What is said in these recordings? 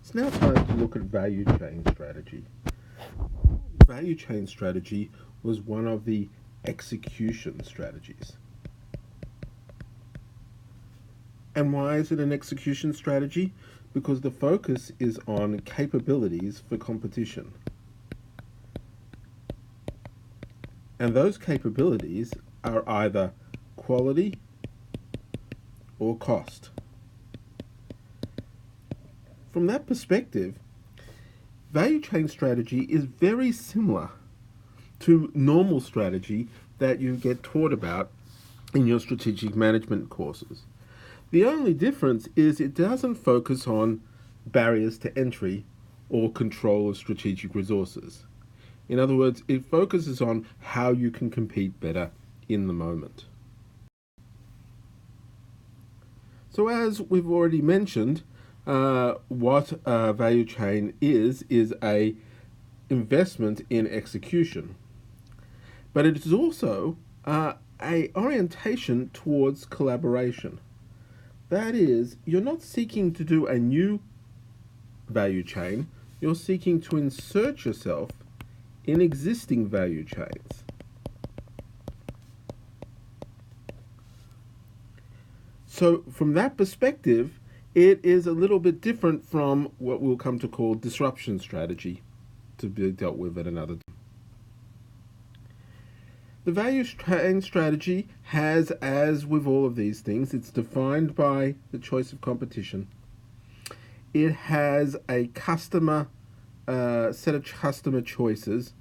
It's now time to look at value chain strategy. Value chain strategy was one of the execution strategies. And why is it an execution strategy? Because the focus is on capabilities for competition. And those capabilities are either quality or cost. From that perspective, value chain strategy is very similar to normal strategy that you get taught about in your strategic management courses. The only difference is it doesn't focus on barriers to entry or control of strategic resources. In other words, it focuses on how you can compete better in the moment. So as we've already mentioned, what a value chain is a investment in execution. But it is also a orientation towards collaboration. That is, you're not seeking to do a new value chain, you're seeking to insert yourself in existing value chains. So from that perspective, it is a little bit different from what we'll come to call disruption strategy, to be dealt with at another time. The value chain strategy has, as with all of these things, it's defined by the choice of competition. It has a customer set of customer choices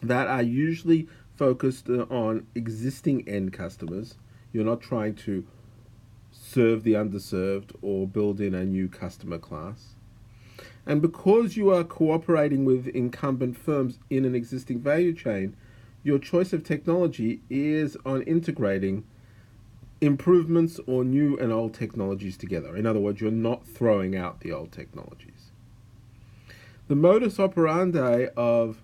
that are usually focused on existing end customers. You're not trying to serve the underserved or build in a new customer class. And because you are cooperating with incumbent firms in an existing value chain, your choice of technology is on integrating improvements or new and old technologies together. In other words, you're not throwing out the old technologies. The modus operandi of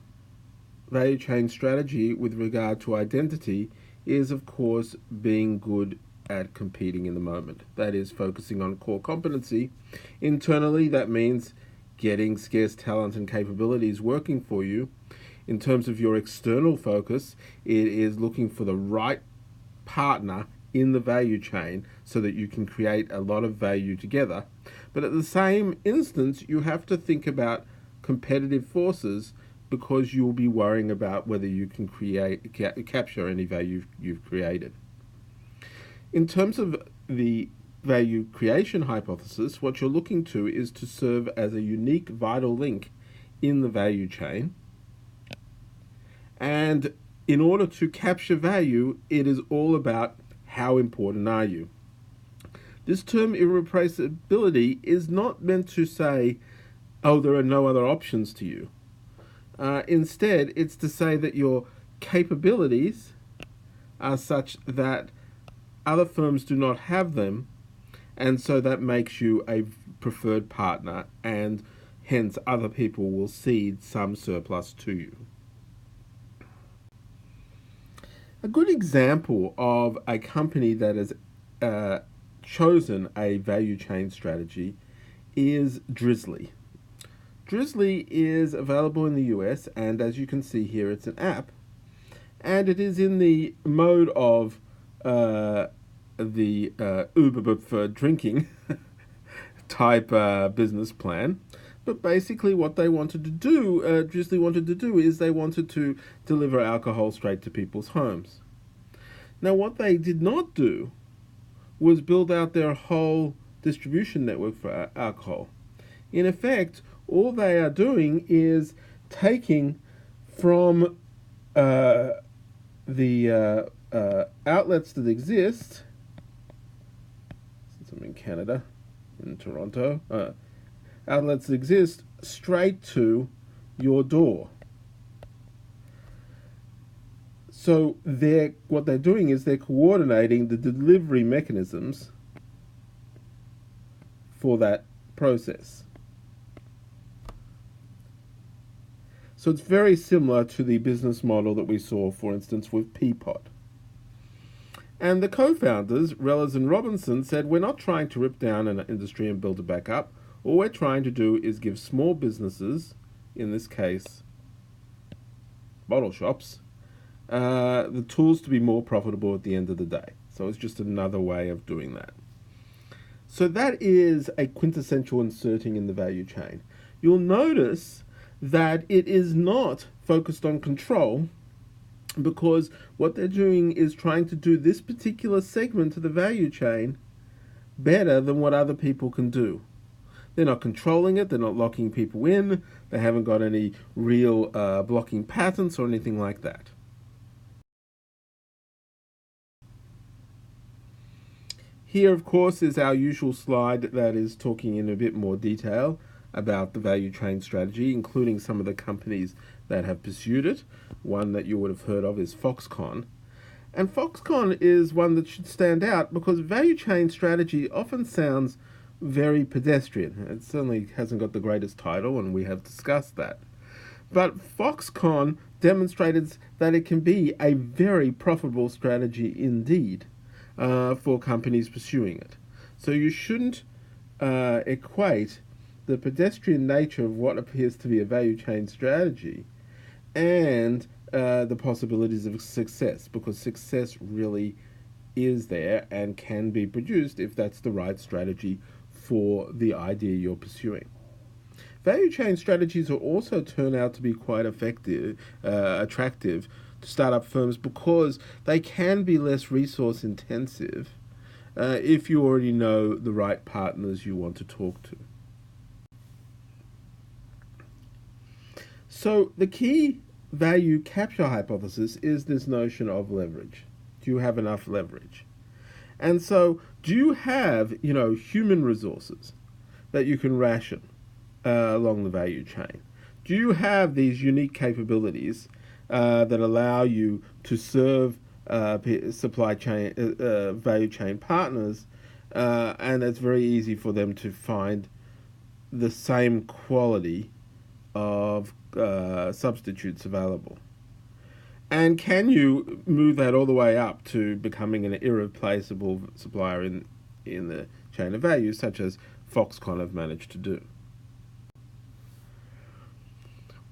value chain strategy with regard to identity is, of course, being good at competing in the moment. That is, focusing on core competency. Internally, that means getting scarce talent and capabilities working for you. In terms of your external focus, it is looking for the right partner in the value chain so that you can create a lot of value together. But at the same instance, you have to think about competitive forces because you'll be worrying about whether you can capture any value you've created. In terms of the value creation hypothesis, what you're looking to is to serve as a unique vital link in the value chain. And in order to capture value, it is all about how important are you. This term irreplaceability is not meant to say, oh, there are no other options to you. Instead, it's to say that your capabilities are such that other firms do not have them, and so that makes you a preferred partner, and hence other people will cede some surplus to you. A good example of a company that has chosen a value chain strategy is Drizzly. Drizzly is available in the US, and as you can see here, it's an app, and it is in the mode of the Uber but for drinking type business plan. But basically what they wanted to do, Drizzly wanted to do, is they wanted to deliver alcohol straight to people's homes. Now what they did not do was build out their whole distribution network for alcohol. In effect, all they are doing is taking from the outlets that exist, since I'm in Canada, in Toronto, outlets that exist straight to your door. So what they're doing is they're coordinating the delivery mechanisms for that process. So it's very similar to the business model that we saw, for instance, with Peapod. And the co-founders, Rellers and Robinson, said, we're not trying to rip down an industry and build it back up. All we're trying to do is give small businesses, in this case bottle shops, the tools to be more profitable at the end of the day. So it's just another way of doing that. So that is a quintessential inserting in the value chain. You'll notice that it is not focused on control, because what they're doing is trying to do this particular segment of the value chain better than what other people can do. They're not controlling it, they're not locking people in, they haven't got any real blocking patents or anything like that. Here, of course, is our usual slide that is talking in a bit more detail about the value chain strategy, including some of the companies that have pursued it. One that you would have heard of is Foxconn. And Foxconn is one that should stand out because value chain strategy often sounds very pedestrian. It certainly hasn't got the greatest title, and we have discussed that. But Foxconn demonstrated that it can be a very profitable strategy indeed for companies pursuing it. So you shouldn't equate the pedestrian nature of what appears to be a value chain strategy and the possibilities of success, because success really is there and can be produced if that's the right strategy for the idea you're pursuing. Value chain strategies will also turn out to be quite attractive to startup firms because they can be less resource intensive if you already know the right partners you want to talk to. So the key value capture hypothesis is this notion of leverage. Do you have enough leverage? And so, do you have, human resources that you can ration along the value chain? Do you have these unique capabilities that allow you to serve supply chain, value chain partners, and it's very easy for them to find the same quality of substitutes available? And can you move that all the way up to becoming an irreplaceable supplier in the chain of value, such as Foxconn have managed to do?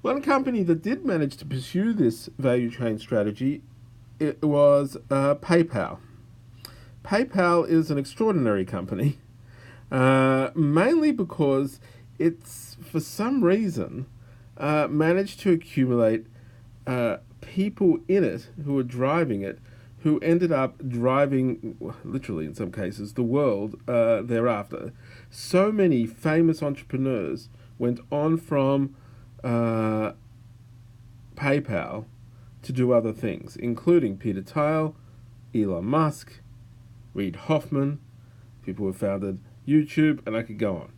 One company that did manage to pursue this value chain strategy, it was PayPal. PayPal is an extraordinary company, mainly because it's, for some reason, managed to accumulate people in it who were driving it, who ended up driving, literally in some cases, the world thereafter. So many famous entrepreneurs went on from PayPal to do other things, including Peter Thiel, Elon Musk, Reid Hoffman, people who founded YouTube, and I could go on.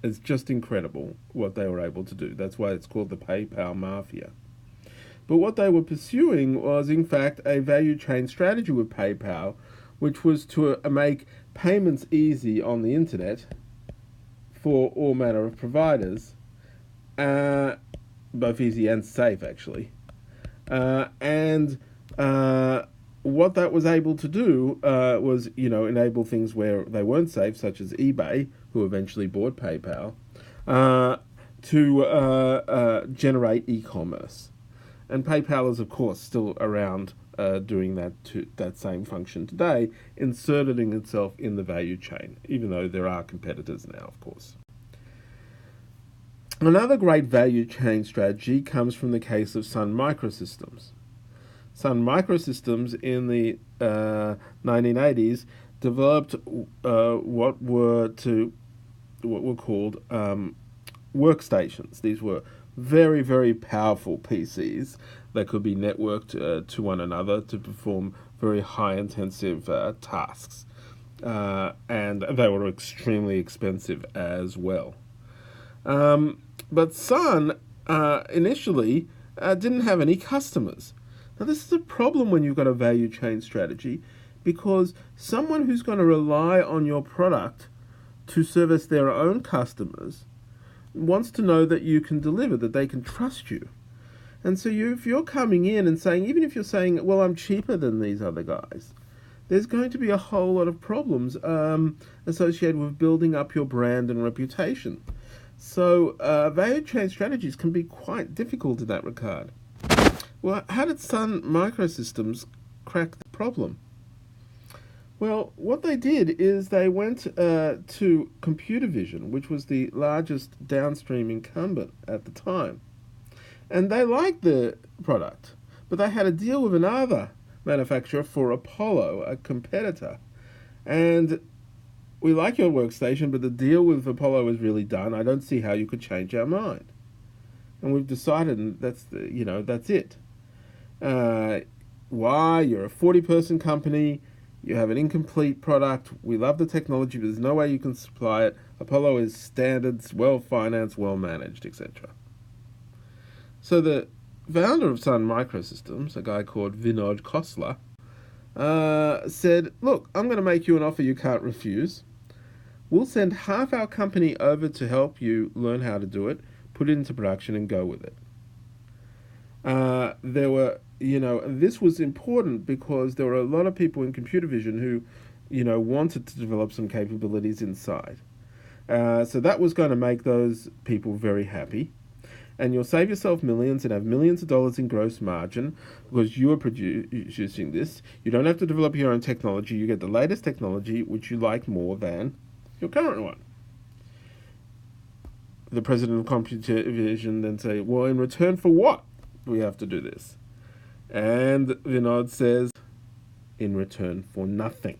It's just incredible what they were able to do. That's why it's called the PayPal Mafia. But what they were pursuing was, in fact, a value chain strategy with PayPal, which was to make payments easy on the internet for all manner of providers, both easy and safe, actually. And what that was able to do was, enable things where they weren't safe, such as eBay, who eventually bought PayPal, to generate e-commerce. And PayPal is, of course, still around doing that same function today, inserting itself in the value chain, even though there are competitors now, of course. Another great value chain strategy comes from the case of Sun Microsystems. Sun Microsystems in the 1980s developed what were called workstations. These were very, very powerful PCs that could be networked to one another to perform very high-intensive tasks. And they were extremely expensive as well. But Sun initially didn't have any customers. Now, this is a problem when you've got a value chain strategy, because someone who's going to rely on your product to service their own customers wants to know that you can deliver, that they can trust you. And so if you're coming in and saying, even if you're saying, well, I'm cheaper than these other guys, there's going to be a whole lot of problems associated with building up your brand and reputation. So value chain strategies can be quite difficult in that regard. Well, how did Sun Microsystems crack the problem? Well, what they did is they went to computer vision, which was the largest downstream incumbent at the time. And they liked the product, but they had a deal with another manufacturer for Apollo, a competitor. And we like your workstation, but the deal with Apollo is really done. I don't see how you could change our mind. And we've decided, and that's it. Why? You're a 40-person company. You have an incomplete product. We love the technology, but there's no way you can supply it. Apollo is standards, well-financed, well-managed, etc. So the founder of Sun Microsystems, a guy called Vinod Khosla, said, look, I'm going to make you an offer you can't refuse. We'll send half our company over to help you learn how to do it, put it into production, and go with it. This was important because there were a lot of people in computer vision who, wanted to develop some capabilities inside. So that was going to make those people very happy. And you'll save yourself millions and have millions of dollars in gross margin because you are producing this. You don't have to develop your own technology. You get the latest technology, which you like more than your current one. The president of computer vision then say, well, in return for what do we have to do this? And Vinod says, in return for nothing.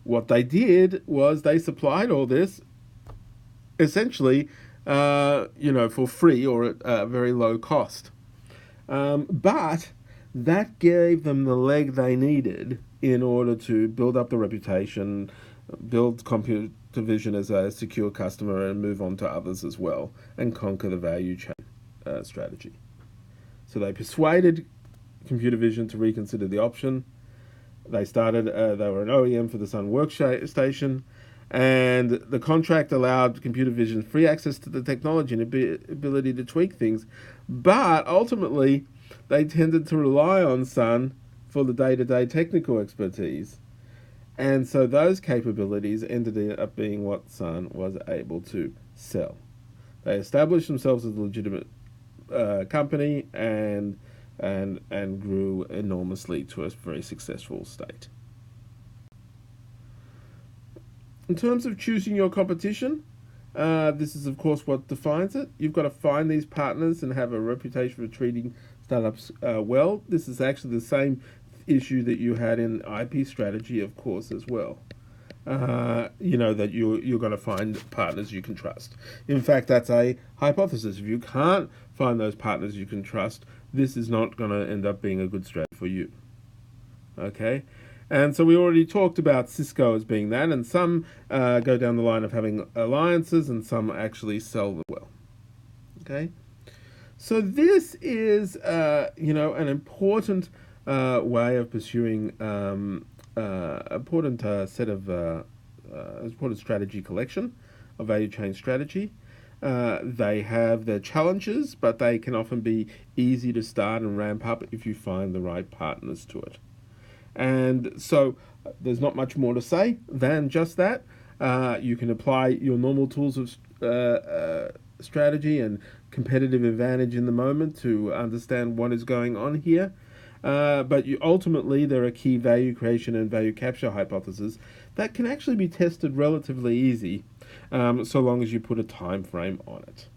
What they did was they supplied all this essentially for free or at a very low cost. But that gave them the leg they needed in order to build up the reputation, build computer vision as a secure customer, and move on to others as well, and conquer the value chain strategy. So they persuaded computer vision to reconsider the option. They were an OEM for the Sun Workstation, and the contract allowed computer vision free access to the technology and ability to tweak things. But ultimately, they tended to rely on Sun for the day-to-day technical expertise. And so those capabilities ended up being what Sun was able to sell. They established themselves as a legitimate company and grew enormously to a very successful state. In terms of choosing your competition, this is of course what defines it. You've got to find these partners and have a reputation for treating startups well. This is actually the same issue that you had in IP strategy, of course, as well. That you're going to find partners you can trust. In fact, that's a hypothesis. If you can't find those partners you can trust, this is not going to end up being a good strategy for you. Okay? And so we already talked about Cisco as being that, and some go down the line of having alliances, and some actually sell them well. Okay? So this is, an important way of pursuing important strategy collection of value chain strategy. They have their challenges, but they can often be easy to start and ramp up if you find the right partners to it. And so there's not much more to say than just that. You can apply your normal tools of strategy and competitive advantage in the moment to understand what is going on here. But ultimately, there are key value creation and value capture hypotheses that can actually be tested relatively easy, so long as you put a time frame on it.